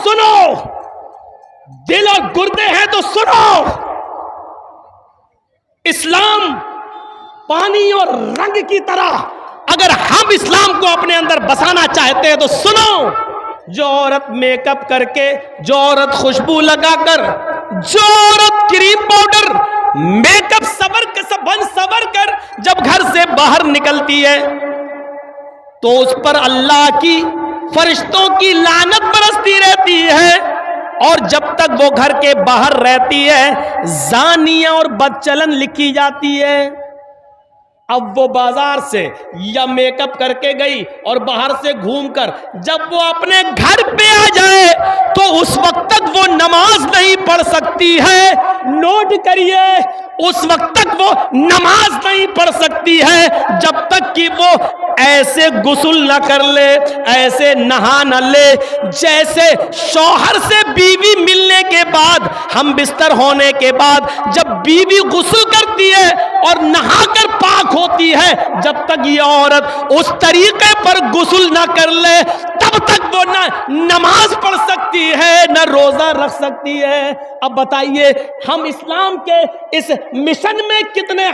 سنو، دل اور گردے ہیں تو سنو، اسلام پانی اور رنگ کی طرح اگر ہم اسلام کو اپنے اندر بسانا چاہتے ہیں تو سنو، جو عورت میک اپ کر کے، جو عورت خوشبو لگا کر، جو عورت کریم پاؤڈر میک اپ سور کر جب گھر سے باہر نکلتی ہے تو اس پر اللہ کی فرشتوں کی لعنت برستی رہتی ہے، اور جب تک وہ گھر کے باہر رہتی ہے زانیہ اور بدچلن لکھی جاتی ہے۔ اب وہ بازار سے یا میک اپ کر کے گئی اور باہر سے گھوم کر جب وہ اپنے گھر پہ آ جائے تو اس وقت تک وہ نماز نہیں پڑھ سکتی ہے۔ نوٹ کریے، اس وقت تک وہ نماز نہیں پڑھ سکتی ہے جب تک کہ وہ ایسے غسل نہ کر لے، ایسے نہا نہ لے جیسے شوہر سے بیوی ملنے کے بعد، ہم بستر ہونے کے بعد جب بیوی غسل کرتی ہے اور نہا کر پاک ہوتی ہے، جب تک یہ عورت اس طریقے پر غسل نہ کر لے تب تک وہ نہ نماز پڑھ سکتی ہے نہ روزہ رکھ سکتی ہے۔ اب بتائیے ہم اسلام کے اس مشن میں کتنے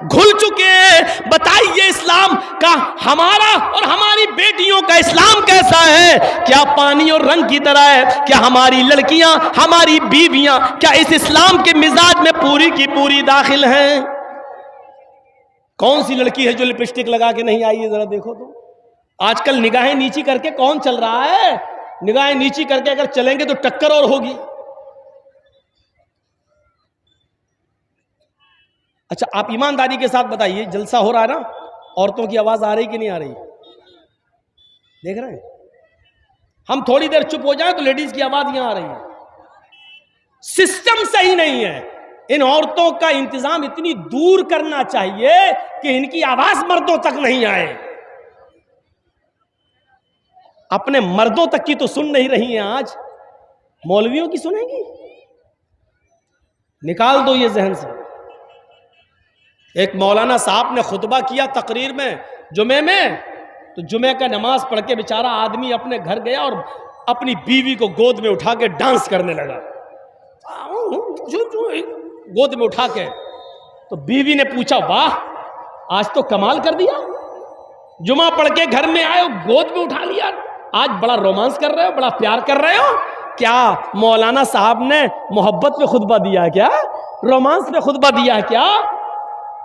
گھل چکے ہیں؟ بتائیے اسلام کا ہمارا اور ہماری بیٹیوں کا اسلام کیسا ہے؟ کیا پانی اور رنگ کی طرح ہے؟ کیا ہماری لڑکیاں، ہماری بیویاں کیا اس اسلام کے مزاج میں پوری کی پوری داخل ہیں؟ کون سی لڑکی ہے جو لپسٹک لگا کے نہیں آئی ہے؟ ذرا دیکھو تو آج کل نگاہیں نیچی کر کے کون چل رہا ہے؟ نگاہیں نیچی کر کے اگر چلیں گے تو ٹکر اور ہوگی۔ اچھا آپ ایمانداری کے ساتھ بتائیے، جلسہ ہو رہا ہے نا، عورتوں کی آواز آ رہی کہ نہیں آ رہی؟ دیکھ رہے ہیں؟ ہم تھوڑی دیر چپ ہو جائیں تو لیڈیز کی آواز یہاں آ رہی ہے۔ سسٹم صحیح نہیں ہے، ان عورتوں کا انتظام اتنی دور کرنا چاہیے کہ ان کی آواز مردوں تک نہیں آئے۔ اپنے مردوں تک کی تو سن نہیں رہی ہیں، آج مولویوں کی سنیں گی؟ نکال دو یہ ذہن سے۔ ایک مولانا صاحب نے خطبہ کیا تقریر میں جمعے میں، تو جمعے کا نماز پڑھ کے بیچارہ آدمی اپنے گھر گیا اور اپنی بیوی کو گود میں اٹھا کے ڈانس کرنے لگا، گود میں اٹھا کے۔ تو بیوی نے پوچھا واہ آج تو کمال کر دیا، جمعہ پڑھ کے گھر میں آئے گود میں اٹھا لیا، آج بڑا رومانس کر رہے ہو، بڑا پیار کر رہے ہو۔ کیا مولانا صاحب نے محبت پہ خطبہ دیا ہے کیا؟ رومانس پہ خطبہ دیا ہے کیا؟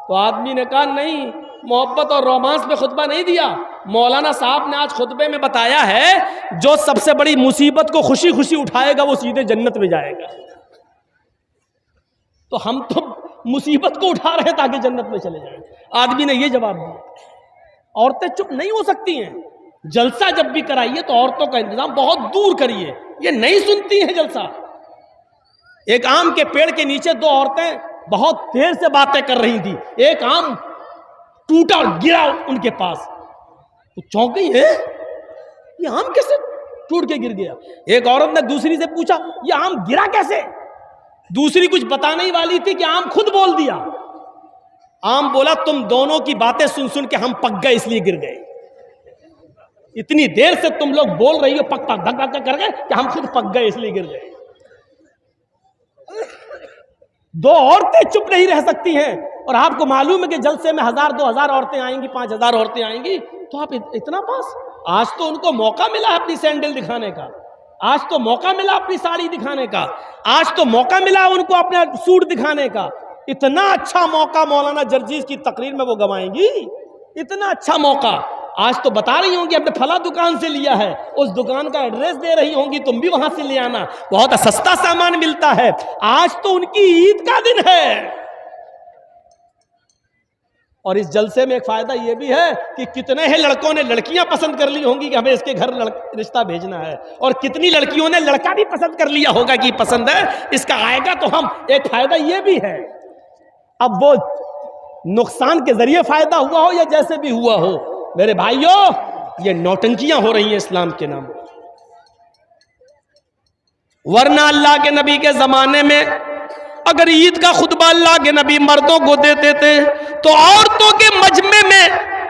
تو آدمی نے کہا نہیں، محبت اور رومانس پہ خطبہ نہیں دیا، مولانا صاحب نے آج خطبے میں بتایا ہے جو سب سے بڑی مصیبت کو خوشی خوشی اٹھائے گا وہ سیدھے جنت میں جائے گا۔ تو ہم تو مصیبت کو اٹھا رہے ہیں تاکہ جنت میں چلے جائیں۔ آدمی نے یہ جواب دیا۔ عورتیں چپ نہیں ہو سکتی ہیں، جلسہ جب بھی کرائیے تو عورتوں کا انتظام بہت دور کریے، یہ نہیں سنتی ہیں جلسہ۔ ایک آم کے پیڑ کے نیچے دو عورتیں بہت دیر سے باتیں کر رہی تھی، ایک آم ٹوٹا اور گرا ان کے پاس، تو چونک گئی ہے یہ آم کیسے ٹوٹ کے گر گیا؟ ایک عورت نے دوسری سے پوچھا یہ آم گرا کیسے؟ دوسری کچھ بتانے ہی والی تھی کہ آم خود بول دیا۔ آم بولا تم دونوں کی باتیں سن سن کے ہم پک گئے اس لیے گر گئے، اتنی دیر سے تم لوگ بول رہی ہو پک پک دھک دھک کر گئے کہ ہم خود پک گئے اس لیے گر گئے۔ دو عورتیں چپ نہیں رہ سکتی ہیں، اور آپ کو معلوم ہے کہ جلسے میں 1000 2000 عورتیں آئیں گی، 5000 عورتیں آئیں گی، تو آپ اتنا پاس۔ آج تو ان کو موقع ملا اپنی سینڈل دکھانے کا، آج تو موقع ملا اپنی ساڑی دکھانے کا، آج تو موقع ملا ان کو اپنا سوٹ دکھانے کا۔ اتنا اچھا موقع مولانا جرجیز کی تقریر میں وہ گوائیں گی، اتنا اچھا موقع۔ آج تو بتا رہی ہوں گی اپنے فلاں دکان سے لیا ہے، اس دکان کا ایڈریس دے رہی ہوں گی، تم بھی وہاں سے لے آنا، بہت سستا سامان ملتا ہے۔ آج تو ان کی عید کا دن ہے۔ اور اس جلسے میں ایک فائدہ یہ بھی ہے کہ کتنے ہی لڑکوں نے لڑکیاں پسند کر لی ہوں گی کہ ہمیں اس کے گھر رشتہ بھیجنا ہے، اور کتنی لڑکیوں نے لڑکا بھی پسند کر لیا ہوگا کہ پسند ہے اس کا آئے گا تو ہم۔ ایک فائدہ یہ بھی ہے، اب وہ نقصان کے ذریعے فائدہ ہوا ہو یا جیسے بھی ہوا ہو، میرے بھائیوں یہ نوٹنکیاں ہو رہی ہیں اسلام کے نام، ورنہ اللہ کے نبی کے زمانے میں اگر عید کا خطبہ اللہ کے نبی مردوں کو دیتے تھے تو عورتوں کے مجمع میں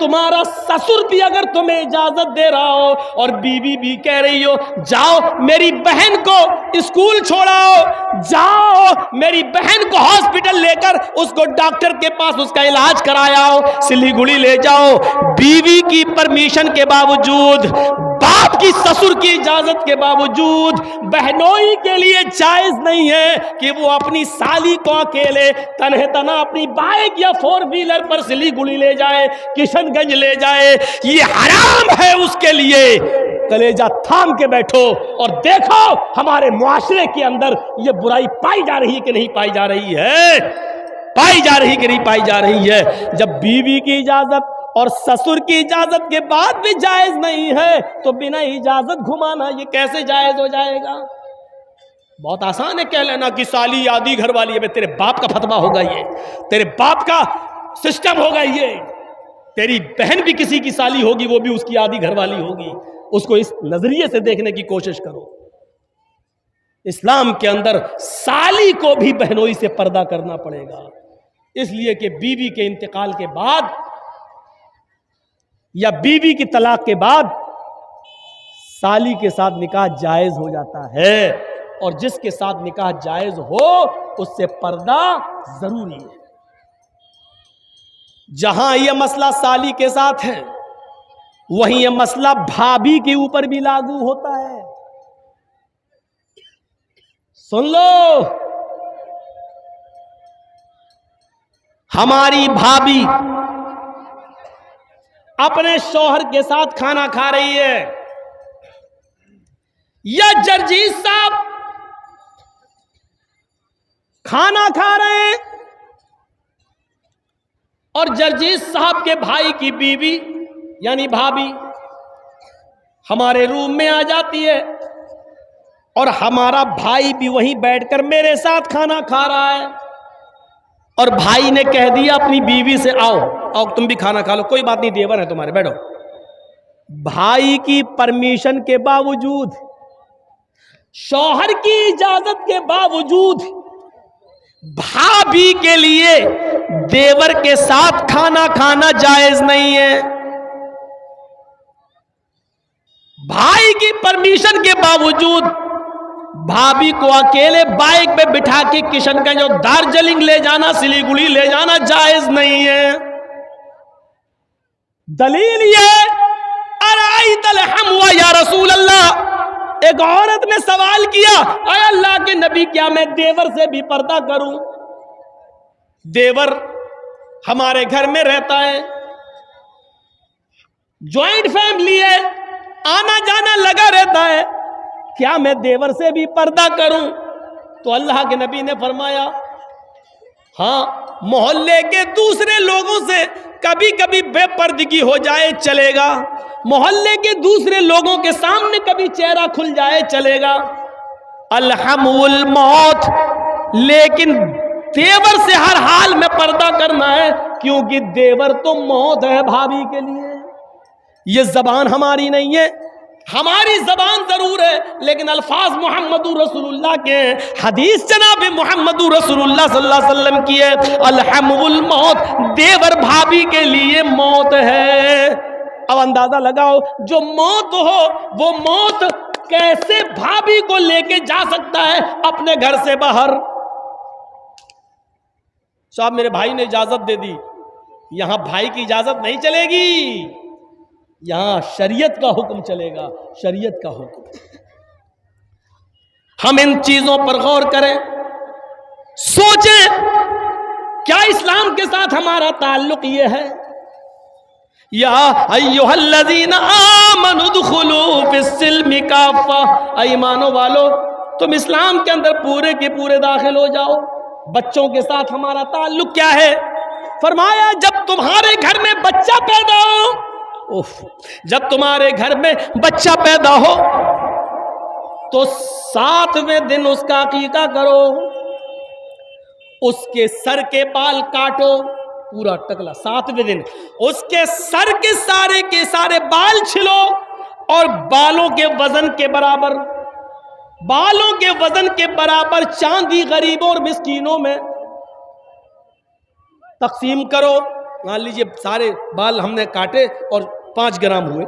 تمہارا سسر بھی اگر تمہیں اجازت دے رہا ہو اور بیوی بھی کہہ رہی ہو جاؤ میری بہن کو اسکول چھوڑاؤ، جاؤ میری بہن کو ہاسپٹل لے کر اس کو ڈاکٹر کے پاس اس کا علاج کرایا ہو، سلیگوڑی لے جاؤ، بیوی کی پرمیشن کے باوجود، باپ کی سسر کی اجازت کے باوجود بہنوئی کے لیے جائز نہیں ہے کہ وہ اپنی سالی کو اکیلے تنہ تنہا اپنی بائک یا 4 ویلر پر سلیگوڑی لے جائے، کشن گنج لے جائے، یہ حرام ہے اس کے لیے۔ کلیجہ تھام کے بیٹھو اور دیکھو ہمارے معاشرے کے اندر یہ برائی پائی جا رہی ہے کہ نہیں پائی جا رہی ہے، پائی جا رہی کہ نہیں پائی جا رہی ہے۔ جب بیوی کی اجازت اور سسر کی اجازت کے بعد بھی جائز نہیں ہے تو بنا اجازت گھمانا یہ کیسے جائز ہو جائے گا؟ بہت آسان ہے کہہ لینا کہ سالی آدھی گھر والی ہے، تیرے باپ کا فتویٰ ہوگا، یہ تیرے باپ کا سسٹم ہوگا، یہ تیری بہن بھی کسی کی سالی ہوگی وہ بھی اس کی آدھی گھر والی ہوگی۔ اس کو اس نظریے سے دیکھنے کی کوشش کرو۔ اسلام کے اندر سالی کو بھی بہنوئی سے پردہ کرنا پڑے گا، اس لیے کہ بیوی کے انتقال کے بعد یا بیوی کی طلاق کے بعد سالی کے ساتھ نکاح جائز ہو جاتا ہے، اور جس کے ساتھ نکاح جائز ہو اس سے پردہ ضروری ہے۔ جہاں یہ مسئلہ سالی کے ساتھ ہے وہیں یہ مسئلہ بھابھی کے اوپر بھی لاگو ہوتا ہے۔ سن لو، ہماری بھابھی اپنے شوہر کے ساتھ کھانا کھا رہی ہے، یا جرجیت صاحب کھانا کھا رہے ہیں اور جرجیت صاحب کے بھائی کی بیوی یعنی بھابھی ہمارے روم میں آ جاتی ہے اور ہمارا بھائی بھی وہیں بیٹھ کر میرے ساتھ کھانا کھا رہا ہے، اور بھائی نے کہہ دیا اپنی بیوی سے آؤ تم بھی کھانا کھا لو، کوئی بات نہیں دیور ہے تمہارے، بیٹھو۔ بھائی کی پرمیشن کے باوجود، شوہر کی اجازت کے باوجود بھابھی کے لیے دیور کے ساتھ کھانا کھانا جائز نہیں ہے۔ بھائی کی پرمیشن کے باوجود بھابھی کو اکیلے بائک پہ بٹھا کے کشن گنج اور دارجلنگ لے جانا، سلیگوڑی لے جانا جائز نہیں ہے۔ دلیل یہ ارائیت الحمو یا رسول اللہ، ایک عورت نے سوال کیا اے اللہ کے نبی کیا میں دیور سے بھی پردہ کروں؟ دیور ہمارے گھر میں رہتا ہے، جوائنٹ فیملی ہے، آنا جانا لگا رہتا ہے، کیا میں دیور سے بھی پردہ کروں؟ تو اللہ کے نبی نے فرمایا ہاں، محلے کے دوسرے لوگوں سے کبھی کبھی بے پردگی ہو جائے چلے گا، محلے کے دوسرے لوگوں کے سامنے کبھی چہرہ کھل جائے چلے گا، الحمو الموت، لیکن دیور سے ہر حال میں پردہ کرنا ہے، کیونکہ دیور تو موت ہے بھابھی کے لیے۔ یہ زبان ہماری نہیں ہے، ہماری زبان ضرور ہے لیکن الفاظ محمد رسول اللہ کے ہیں، حدیث جناب محمد رسول اللہ صلی اللہ علیہ وسلم کی ہے، الحمو الموت، دیور بھابھی کے لیے موت ہے۔ اب اندازہ لگاؤ جو موت ہو وہ موت کیسے بھابھی کو لے کے جا سکتا ہے اپنے گھر سے باہر؟ صاحب میرے بھائی نے اجازت دے دی، یہاں بھائی کی اجازت نہیں چلے گی، یہاں شریعت کا حکم چلے گا، شریعت کا حکم۔ ہم ان چیزوں پر غور کریں، سوچیں کیا اسلام کے ساتھ ہمارا تعلق یہ ہے؟ یا ایھا الذین آمنوا ادخلوا فی السلم کافہ، ایمانوں والو تم اسلام کے اندر پورے کے پورے داخل ہو جاؤ۔ بچوں کے ساتھ ہمارا تعلق کیا ہے؟ فرمایا جب تمہارے گھر میں بچہ پیدا ہو، جب تمہارے گھر میں بچہ پیدا ہو تو 7ویں دن اس کا عقیقہ کرو، اس کے سر کے بال کاٹو، پورا ٹکلا، 7ویں دن اس کے سر کے سارے بال چھلو، اور بالوں کے وزن کے برابر چاندی غریبوں اور مسکینوں میں تقسیم کرو، مان لیجئے سارے بال ہم نے کاٹے اور 5 گرام ہوئے،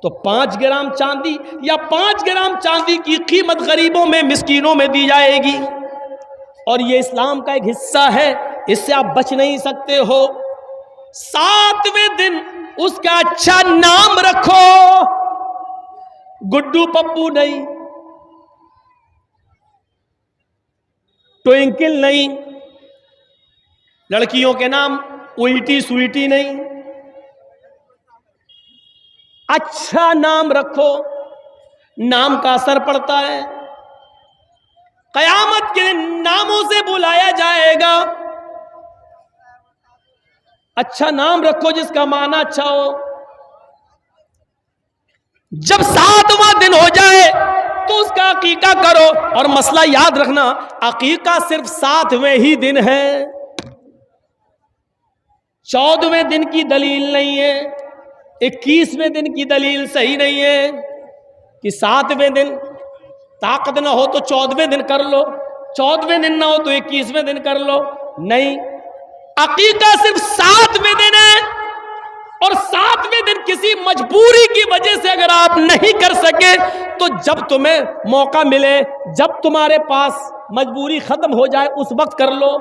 تو 5 گرام چاندی یا 5 گرام چاندی کی قیمت غریبوں میں مسکینوں میں دی جائے گی، اور یہ اسلام کا ایک حصہ ہے، اس سے آپ بچ نہیں سکتے ہو۔ 7ویں دن اس کا اچھا نام رکھو، گڈو پپو نہیں، ٹوئنکل نہیں، لڑکیوں کے نام اوئیٹی سوئیٹی نہیں، اچھا نام رکھو، نام کا اثر پڑتا ہے، قیامت کے دن ناموں سے بلایا جائے گا۔ اچھا نام رکھو جس کا معنی اچھا ہو۔ جب 7واں دن ہو جائے تو اس کا عقیقہ کرو، اور مسئلہ یاد رکھنا، عقیقہ صرف 7ویں ہی دن ہے، 14ویں دن کی دلیل نہیں ہے، 21ویں دن کی دلیل صحیح نہیں ہے کہ 7ویں دن طاقت نہ ہو تو 14ویں دن کر لو، 14ویں دن نہ ہو تو 21ویں دن کر لو، نہیں، عقیقہ صرف 7ویں دن ہے، اور 7ویں دن کسی مجبوری کی وجہ سے اگر آپ نہیں کر سکے تو جب تمہیں موقع ملے، جب تمہارے پاس مجبوری ختم ہو جائے اس وقت کر لو۔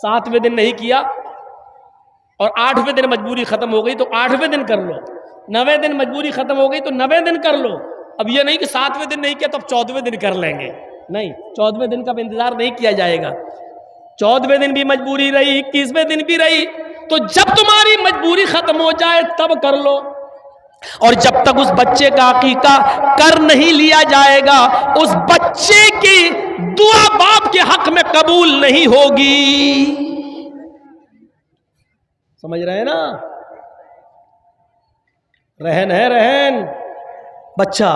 7ویں دن نہیں کیا اور 8ویں دن مجبوری ختم ہو گئی تو 8ویں دن کر لو، 9ویں دن مجبوری ختم ہو گئی تو 9ویں دن کر لو۔ اب یہ نہیں کہ 7ویں دن نہیں کیا تو اب 14ویں دن کر لیں گے، نہیں، 14ویں دن کا انتظار نہیں کیا جائے گا، 14ویں دن بھی مجبوری رہی، 21ویں دن بھی رہی، تو جب تمہاری مجبوری ختم ہو جائے تب کر لو۔ اور جب تک اس بچے کا عقیقہ کر نہیں لیا جائے گا اس بچے کی دعا باپ کے حق میں قبول نہیں ہوگی۔ سمجھ رہے ہیں نا؟ رہن ہے، رہن، بچہ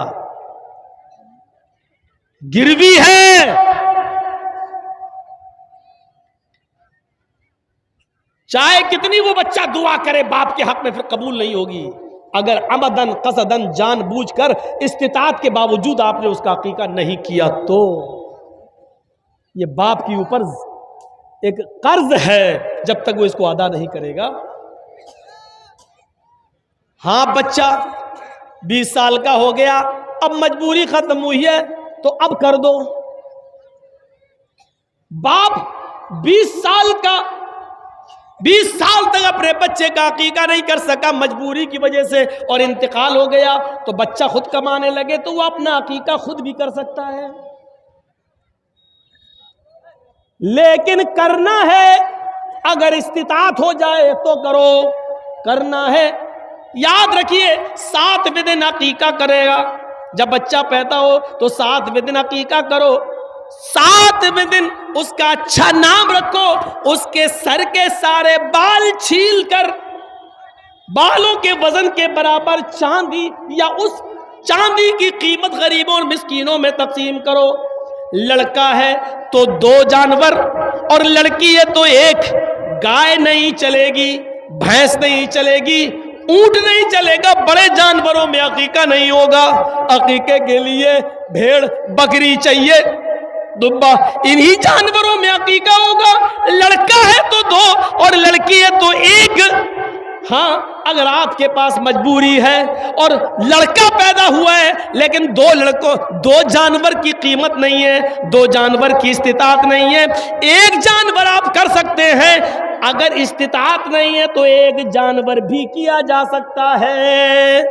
گروی ہے، چاہے کتنی وہ بچہ دعا کرے باپ کے حق میں پھر قبول نہیں ہوگی، اگر عمدن قصدن جان بوجھ کر استطاعت کے باوجود آپ نے اس کا عقیقہ نہیں کیا تو یہ باپ کے اوپر ایک قرض ہے جب تک وہ اس کو ادا نہیں کرے گا۔ ہاں بچہ 20 سال کا ہو گیا، اب مجبوری ختم ہوئی ہے تو اب کر دو۔ باپ 20 سال تک اپنے بچے کا عقیقہ نہیں کر سکا مجبوری کی وجہ سے اور انتقال ہو گیا، تو بچہ خود کمانے لگے تو وہ اپنا عقیقہ خود بھی کر سکتا ہے، لیکن کرنا ہے اگر استطاعت ہو جائے تو کرو، کرنا ہے۔ یاد رکھیے 7ویں دن عقیقہ کرے گا، جب بچہ پیدا ہو تو 7ویں دن عقیقہ کرو، 7ویں دن اس کا اچھا نام رکھو، اس کے سر کے سارے بال چھیل کر بالوں کے وزن کے برابر چاندی یا اس چاندی کی قیمت غریبوں اور مسکینوں میں تقسیم کرو۔ لڑکا ہے تو 2 جانور اور لڑکی ہے تو 1، گائے نہیں چلے گی، بھینس نہیں چلے گی، اونٹ نہیں چلے گا، بڑے جانوروں میں عقیقہ نہیں ہوگا۔ عقیقے کے لیے بھیڑ بکری چاہیے، دبا، انہی جانوروں میں عقیقہ ہوگا۔ لڑکا ہے تو 2 اور لڑکی ہے تو 1۔ ہاں اگر آپ کے پاس مجبوری ہے اور لڑکا پیدا ہوا ہے لیکن 2 جانور کی قیمت نہیں ہے، 2 جانور کی استطاعت نہیں ہے، 1 جانور آپ کر سکتے ہیں، اگر استطاعت نہیں ہے تو 1 جانور بھی کیا جا سکتا ہے۔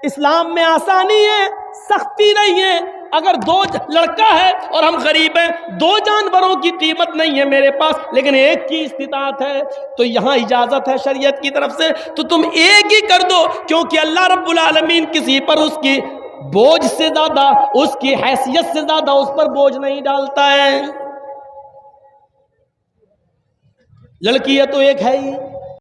اسلام میں آسانی ہے، سختی نہیں ہے۔ اگر 2 لڑکا ہے اور ہم غریب ہیں، 2 جانوروں کی قیمت نہیں ہے میرے پاس لیکن 1 کی استطاعت ہے، تو یہاں اجازت ہے شریعت کی طرف سے تو تم 1 ہی کر دو، کیونکہ اللہ رب العالمین کسی پر اس کی بوجھ سے زیادہ، اس کی حیثیت سے زیادہ اس پر بوجھ نہیں ڈالتا ہے۔ لڑکی ہے تو 1 ہے ہی۔